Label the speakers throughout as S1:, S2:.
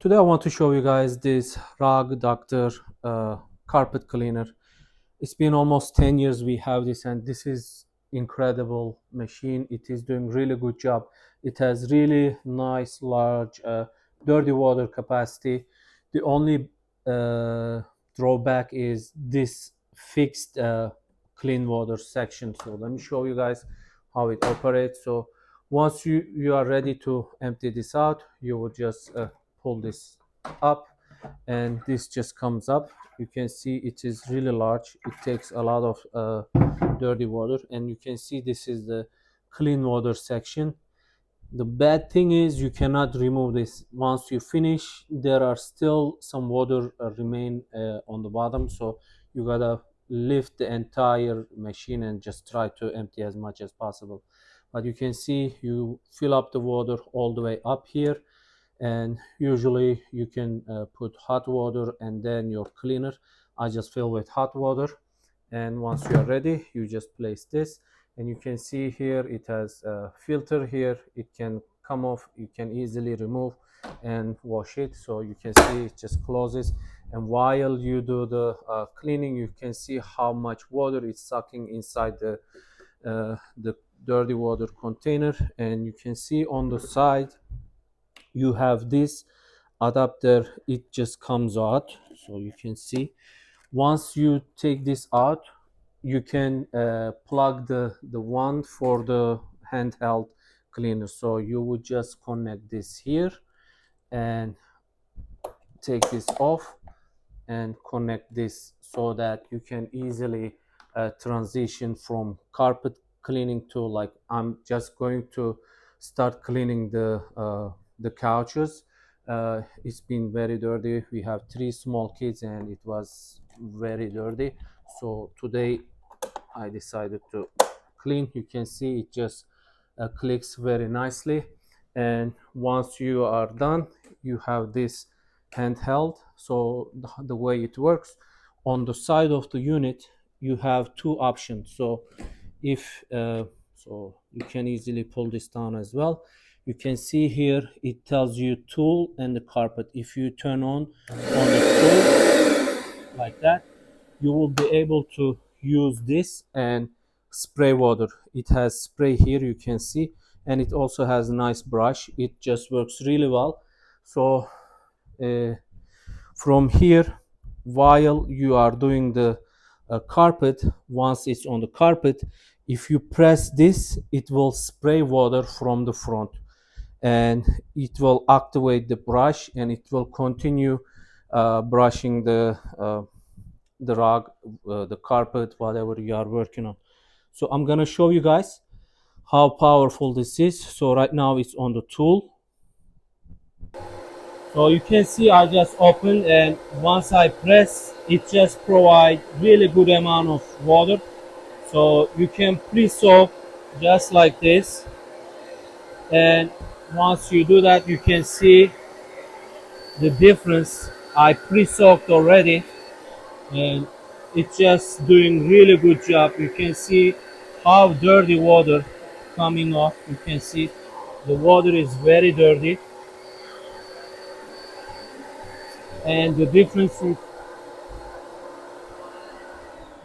S1: Today I want to show you guys this Rag Doctor carpet cleaner. It's been almost 10 years we have this, and this is incredible machine. It is doing really good job. It has really nice large dirty water capacity. The only drawback is this fixed clean water section. So let me show you guys how it operates. So once you are ready to empty this out, you will just pull this up, and this just comes up. You can see it is really large. It takes a lot of dirty water, and you can see this is the clean water section. The bad thing is you cannot remove this. Once you finish, there are still some water remain on the bottom, so you gotta lift the entire machine and just try to empty as much as possible. But you can see you fill up the water all the way up here, and usually you can put hot water and then your cleaner. I just fill with hot water, and once you are ready, you just place this, and you can see here it has a filter here. It can come off, you can easily remove and wash it. So you can see it just closes, and while you do the cleaning, you can see how much water it's sucking inside the dirty water container. And you can see on the side you have this adapter. It just comes out, so you can see once you take this out, you can plug the one for the handheld cleaner. So you would just connect this here and take this off and connect this, so that you can easily transition from carpet cleaning to, like, I'm just going to start cleaning the couches. It's been very dirty. We have 3 small kids and it was very dirty, so today I decided to clean. You can see it just clicks very nicely, and once you are done, you have this handheld. So the way it works, on the side of the unit you have 2 options. So if so you can easily pull this down as well. You can see here it tells you tool and the carpet. If you turn on the tool like that, you will be able to use this and spray water. It has spray here, you can see, and it also has a nice brush. It just works really well. So uh, from here, while you are doing the carpet, once it's on the carpet, if you press this, it will spray water from the front, and it will activate the brush, and it will continue brushing the rug, the carpet, whatever you are working on. So I'm gonna show you guys how powerful this is. So right now it's on the tool. So you can see I just opened, and once I press, it just provides really good amount of water. So you can pre-soak just like this, and once you do that, you can see the difference. I pre-soaked already, and it's just doing really good job. You can see how dirty water coming off. You can see the water is very dirty, and the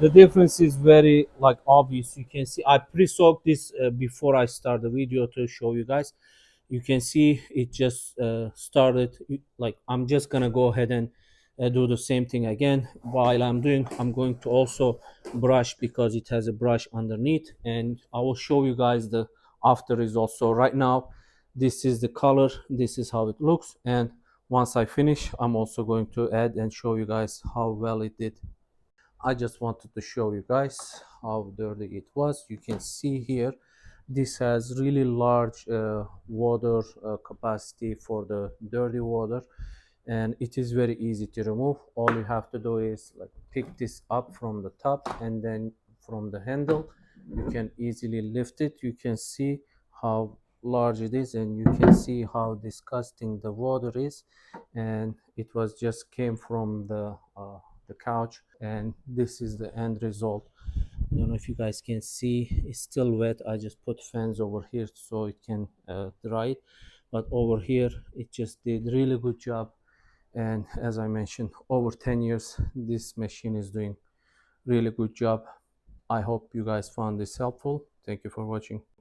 S1: difference is very like obvious. You can see I pre-soaked this before I start the video to show you guys. You can see it just started. Like, I'm just gonna go ahead and do the same thing again. While I'm doing, I'm going to also brush, because it has a brush underneath, and I will show you guys the after results. So right now this is the color, this is how it looks, and once I finish, I'm also going to add and show you guys how well it did. I just wanted to show you guys how dirty it was. You can see here this has really large water capacity for the dirty water, and it is very easy to remove. All you have to do is like pick this up from the top, and then from the handle you can easily lift it. You can see how large it is, and you can see how disgusting the water is, and it was just came from the couch, and this is the end result. I don't know if you guys can see, it's still wet. I just put fans over here so it can dry it, but over here it just did really good job. And as I mentioned, over 10 years this machine is doing really good job. I hope you guys found this helpful. Thank you for watching.